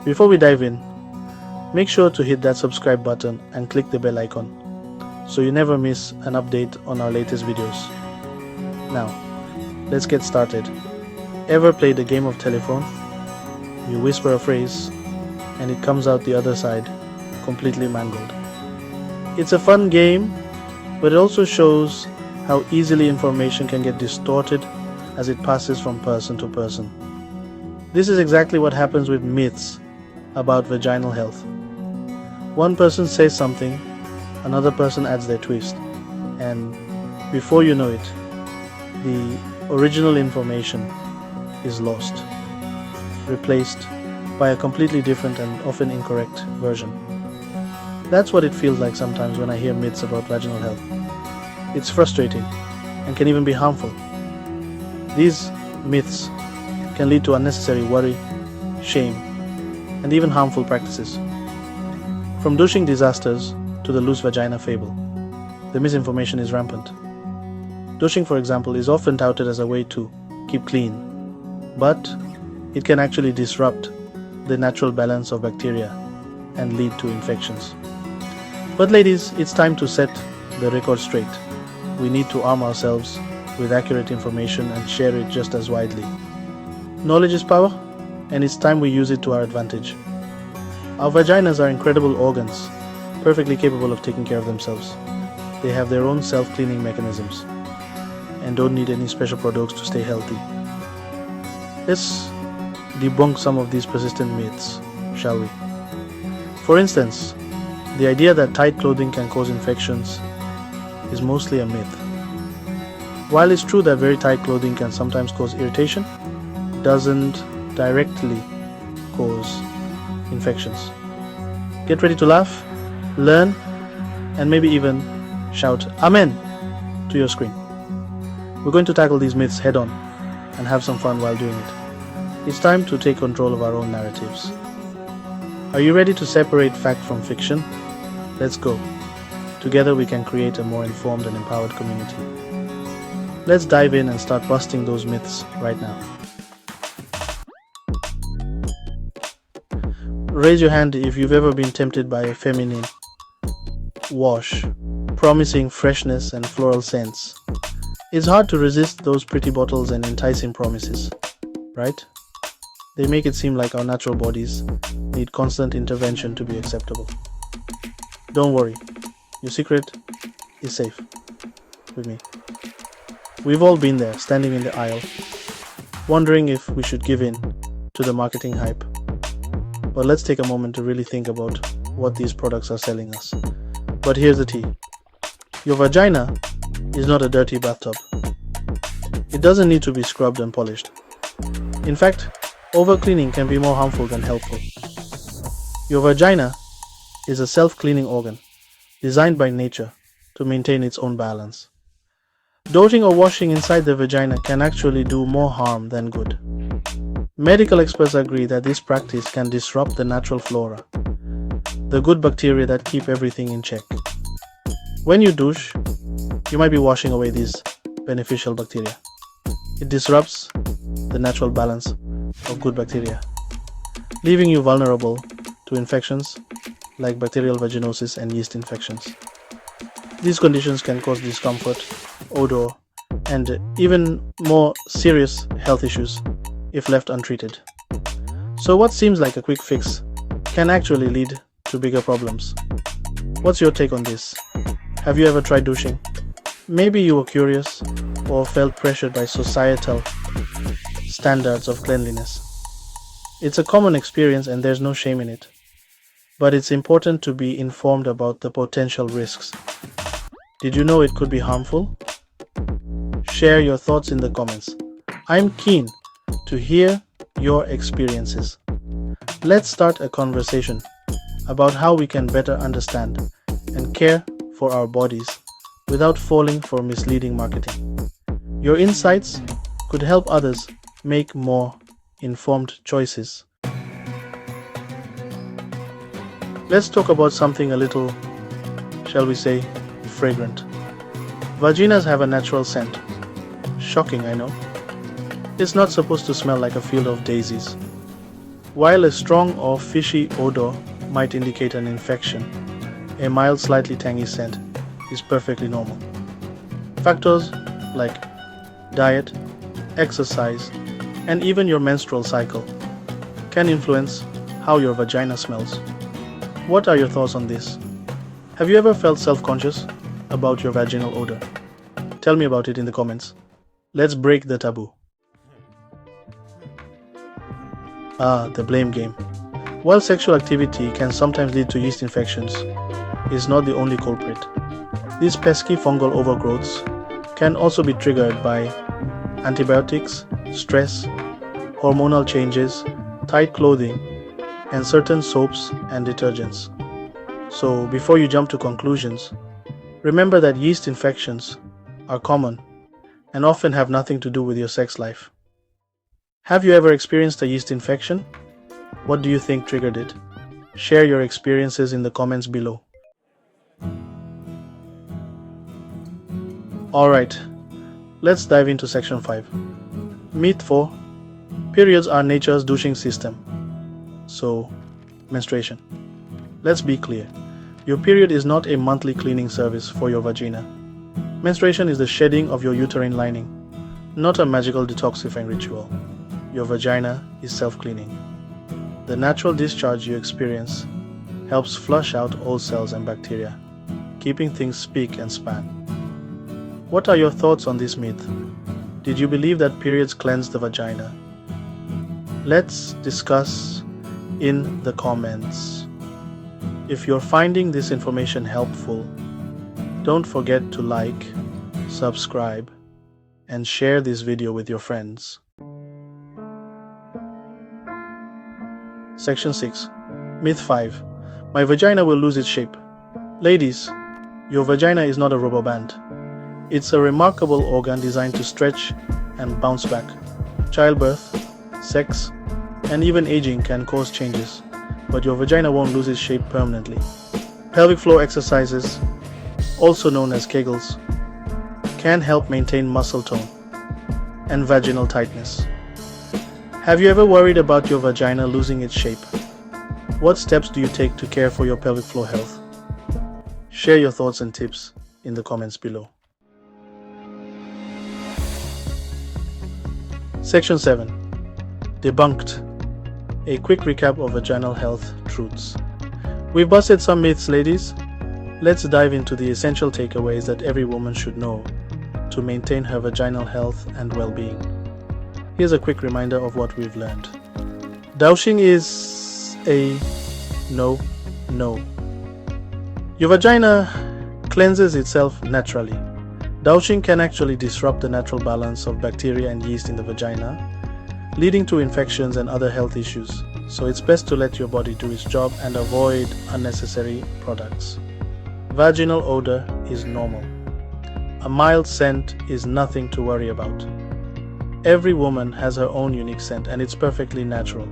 Before we dive in, make sure to hit that subscribe button and click the bell icon so you never miss an update on our latest videos. Now, let's get started. Ever played a game of telephone? You whisper a phrase and it comes out the other side completely mangled. It's a fun game, but it also shows how easily information can get distorted as it passes from person to person. This is exactly what happens with myths about vaginal health. One person says something, another person adds their twist, and before you know it, the original information is lost, replaced by a completely different and often incorrect version. That's what it feels like sometimes when I hear myths about vaginal health. It's frustrating and can even be harmful. These myths can lead to unnecessary worry, shame, and even harmful practices. From douching disasters to the loose vagina fable, the misinformation is rampant. Douching, for example, is often touted as a way to keep clean, but it can actually disrupt the natural balance of bacteria and lead to infections. But ladies, it's time to set the record straight. We need to arm ourselves with accurate information and share it just as widely. Knowledge is power, and it's time we use it to our advantage. Our vaginas are incredible organs, perfectly capable of taking care of themselves. They have their own self-cleaning mechanisms and don't need any special products to stay healthy. Let's debunk some of these persistent myths, shall we? For instance, the idea that tight clothing can cause infections is mostly a myth. While it's true that very tight clothing can sometimes cause irritation, it doesn't directly cause infections. Get ready to laugh, learn, and maybe even shout Amen to your screen. We're going to tackle these myths head on and have some fun while doing it. It's time to take control of our own narratives. Are you ready to separate fact from fiction? Let's go. Together we can create a more informed and empowered community. Let's dive in and start busting those myths right now. Raise your hand if you've ever been tempted by a feminine wash, promising freshness and floral scents. It's hard to resist those pretty bottles and enticing promises, right? They make it seem like our natural bodies need constant intervention to be acceptable. Don't worry, your secret is safe with me. We've all been there, standing in the aisle, wondering if we should give in to the marketing hype. But let's take a moment to really think about what these products are selling us. But here's the tea. Your vagina is not a dirty bathtub. It doesn't need to be scrubbed and polished. In fact, overcleaning can be more harmful than helpful. Your vagina is a self-cleaning organ designed by nature to maintain its own balance. Douching or washing inside the vagina can actually do more harm than good. Medical experts agree that this practice can disrupt the natural flora, the good bacteria that keep everything in check. When you douche, you might be washing away these beneficial bacteria. It disrupts the natural balance of good bacteria, leaving you vulnerable to infections like bacterial vaginosis and yeast infections. These conditions can cause discomfort, odor, and even more serious health issues if left untreated. So what seems like a quick fix can actually lead to bigger problems. What's your take on this? Have you ever tried douching? Maybe you were curious or felt pressured by societal standards of cleanliness. It's a common experience and there's no shame in it. But it's important to be informed about the potential risks. Did you know it could be harmful? Share your thoughts in the comments. I'm keen to hear your experiences. Let's start a conversation about how we can better understand and care for our bodies without falling for misleading marketing. Your insights could help others make more informed choices. Let's talk about something a little, shall we say, fragrant. Vaginas have a natural scent. Shocking, I know. It's not supposed to smell like a field of daisies. While a strong or fishy odor might indicate an infection, a mild, slightly tangy scent is perfectly normal. Factors like diet, exercise, and even your menstrual cycle can influence how your vagina smells. What are your thoughts on this? Have you ever felt self-conscious about your vaginal odor? Tell me about it in the comments. Let's break the taboo. The blame game. While sexual activity can sometimes lead to yeast infections, it's not the only culprit. These pesky fungal overgrowths can also be triggered by antibiotics, stress, hormonal changes, tight clothing, and certain soaps and detergents. So before you jump to conclusions, remember that yeast infections are common and often have nothing to do with your sex life. Have you ever experienced a yeast infection? What do you think triggered it? Share your experiences in the comments below. Alright, let's dive into section 5. Myth 4. Periods are nature's douching system. So, menstruation. Let's be clear. Your period is not a monthly cleaning service for your vagina. Menstruation is the shedding of your uterine lining, not a magical detoxifying ritual. Your vagina is self-cleaning. The natural discharge you experience helps flush out old cells and bacteria, keeping things spick and span. What are your thoughts on this myth? Did you believe that periods cleanse the vagina? Let's discuss in the comments. If you're finding this information helpful, don't forget to like, subscribe, and share this video with your friends. Section 6. Myth 5. My vagina will lose its shape. Ladies, your vagina is not a rubber band. It's a remarkable organ designed to stretch and bounce back. Childbirth, sex, and even aging can cause changes, but your vagina won't lose its shape permanently. Pelvic floor exercises, also known as Kegels, can help maintain muscle tone and vaginal tightness. Have you ever worried about your vagina losing its shape? What steps do you take to care for your pelvic floor health? Share your thoughts and tips in the comments below. Section 7. Debunked. A quick recap of vaginal health truths. We've busted some myths, ladies. Let's dive into the essential takeaways that every woman should know to maintain her vaginal health and well-being. Here's a quick reminder of what we've learned. Douching is a no. Your vagina cleanses itself naturally. Douching can actually disrupt the natural balance of bacteria and yeast in the vagina, leading to infections and other health issues. So it's best to let your body do its job and avoid unnecessary products. Vaginal odor is normal. A mild scent is nothing to worry about. Every woman has her own unique scent and it's perfectly natural.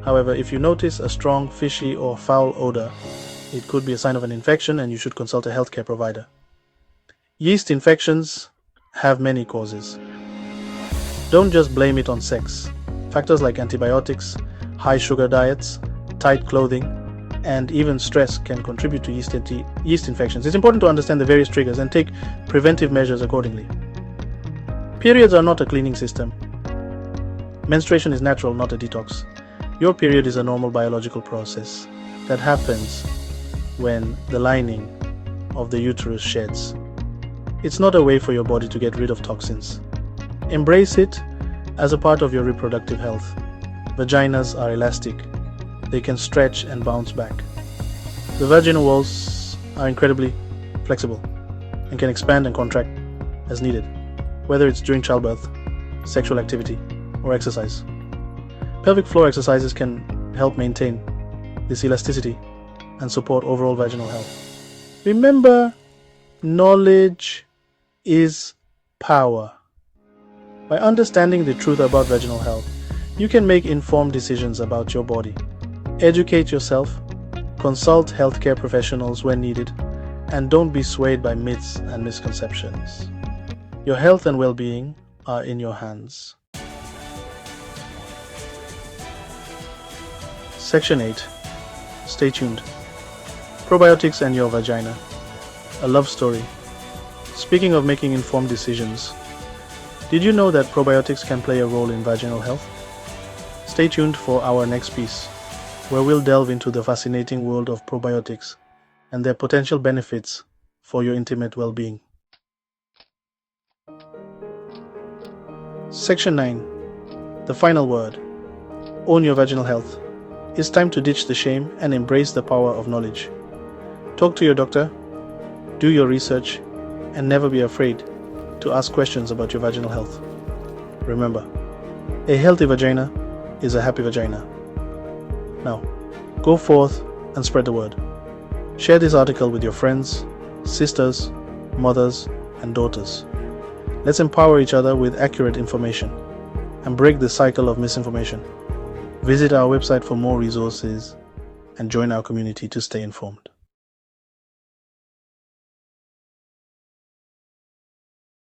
However, if you notice a strong, fishy or foul odor, it could be a sign of an infection and you should consult a healthcare provider. Yeast infections have many causes. Don't just blame it on sex. Factors like antibiotics, high sugar diets, tight clothing, and even stress can contribute to yeast infections. It's important to understand the various triggers and take preventive measures accordingly. Periods are not a cleaning system. Menstruation is natural, not a detox. Your period is a normal biological process that happens when the lining of the uterus sheds. It's not a way for your body to get rid of toxins. Embrace it as a part of your reproductive health. Vaginas are elastic. They can stretch and bounce back. The vaginal walls are incredibly flexible and can expand and contract as needed, whether it's during childbirth, sexual activity, or exercise. Pelvic floor exercises can help maintain this elasticity and support overall vaginal health. Remember, knowledge is power. By understanding the truth about vaginal health, you can make informed decisions about your body. Educate yourself, consult healthcare professionals when needed, and don't be swayed by myths and misconceptions. Your health and well-being are in your hands. Section 8. Stay tuned. Probiotics and your vagina. A love story. Speaking of making informed decisions, did you know that probiotics can play a role in vaginal health? Stay tuned for our next piece, where we'll delve into the fascinating world of probiotics and their potential benefits for your intimate well-being. Section 9. The final word. Own your vaginal health. It's time to ditch the shame and embrace the power of knowledge. Talk to your doctor, do your research, and never be afraid to ask questions about your vaginal health. Remember, a healthy vagina is a happy vagina. Now, go forth and spread the word. Share this article with your friends, sisters, mothers, and daughters. Let's empower each other with accurate information and break the cycle of misinformation. Visit our website for more resources and join our community to stay informed.